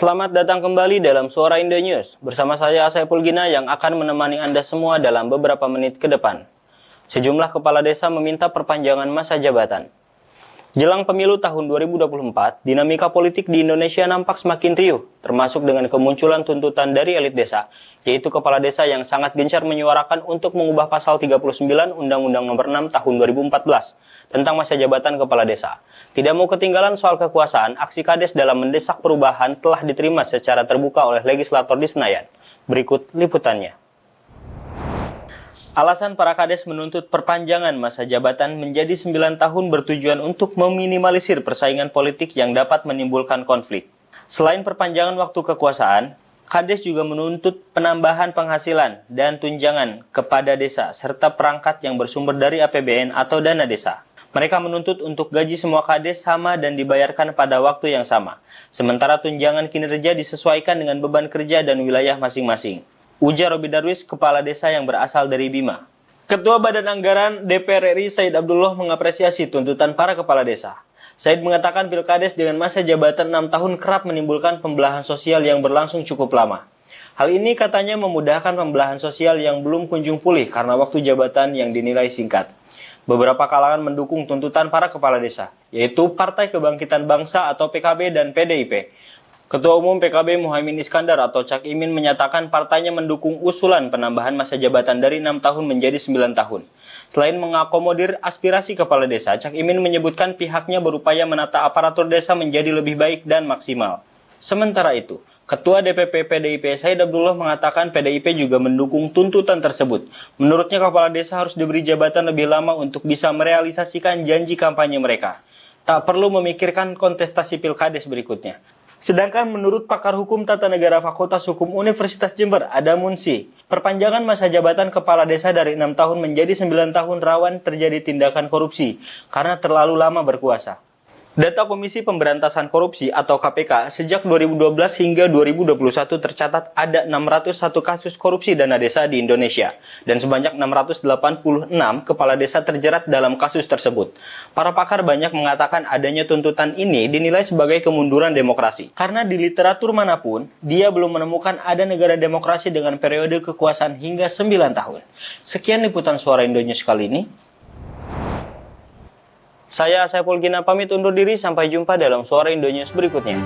Selamat datang kembali dalam Suara Indo News. Bersama saya Saiful Gina yang akan menemani Anda semua dalam beberapa menit ke depan. Sejumlah kepala desa meminta perpanjangan masa jabatan. Jelang pemilu tahun 2024, dinamika politik di Indonesia nampak semakin riuh, termasuk dengan kemunculan tuntutan dari elit desa, yaitu kepala desa yang sangat gencar menyuarakan untuk mengubah pasal 39 Undang-Undang Nomor 6 Tahun 2014 tentang masa jabatan kepala desa. Tidak mau ketinggalan soal kekuasaan, aksi Kades dalam mendesak perubahan telah diterima secara terbuka oleh legislator di Senayan. Berikut liputannya. Alasan para Kades menuntut perpanjangan masa jabatan menjadi 9 tahun bertujuan untuk meminimalisir persaingan politik yang dapat menimbulkan konflik. Selain perpanjangan waktu kekuasaan, Kades juga menuntut penambahan penghasilan dan tunjangan kepada desa serta perangkat yang bersumber dari APBN atau dana desa. Mereka menuntut untuk gaji semua Kades sama dan dibayarkan pada waktu yang sama, sementara tunjangan kinerja disesuaikan dengan beban kerja dan wilayah masing-masing. Ujar Robi Darwis, kepala desa yang berasal dari Bima. Ketua Badan Anggaran DPR RI Said Abdullah mengapresiasi tuntutan para kepala desa. Said mengatakan Pilkades dengan masa jabatan 6 tahun kerap menimbulkan pembelahan sosial yang berlangsung cukup lama. Hal ini katanya memudahkan pembelahan sosial yang belum kunjung pulih karena waktu jabatan yang dinilai singkat. Beberapa kalangan mendukung tuntutan para kepala desa, yaitu Partai Kebangkitan Bangsa atau PKB dan PDIP. Ketua Umum PKB Muhaimin Iskandar atau Cak Imin menyatakan partainya mendukung usulan penambahan masa jabatan dari 6 tahun menjadi 9 tahun. Selain mengakomodir aspirasi kepala desa, Cak Imin menyebutkan pihaknya berupaya menata aparatur desa menjadi lebih baik dan maksimal. Sementara itu, Ketua DPP PDIP Said Abdullah mengatakan PDIP juga mendukung tuntutan tersebut. Menurutnya kepala desa harus diberi jabatan lebih lama untuk bisa merealisasikan janji kampanye mereka. Tak perlu memikirkan kontestasi Pilkades berikutnya. Sedangkan menurut pakar hukum tata negara Fakultas Hukum Universitas Jember, Adam Munsi, perpanjangan masa jabatan kepala desa dari 6 tahun menjadi 9 tahun rawan terjadi tindakan korupsi karena terlalu lama berkuasa. Data Komisi Pemberantasan Korupsi atau KPK sejak 2012 hingga 2021 tercatat ada 601 kasus korupsi dana desa di Indonesia dan sebanyak 686 kepala desa terjerat dalam kasus tersebut. Para pakar banyak mengatakan adanya tuntutan ini dinilai sebagai kemunduran demokrasi karena di literatur manapun dia belum menemukan ada negara demokrasi dengan periode kekuasaan hingga 9 tahun. Sekian liputan Suara Indo News kali ini. Saya Saiful Gina pamit undur diri, sampai jumpa dalam Suara Indo News berikutnya.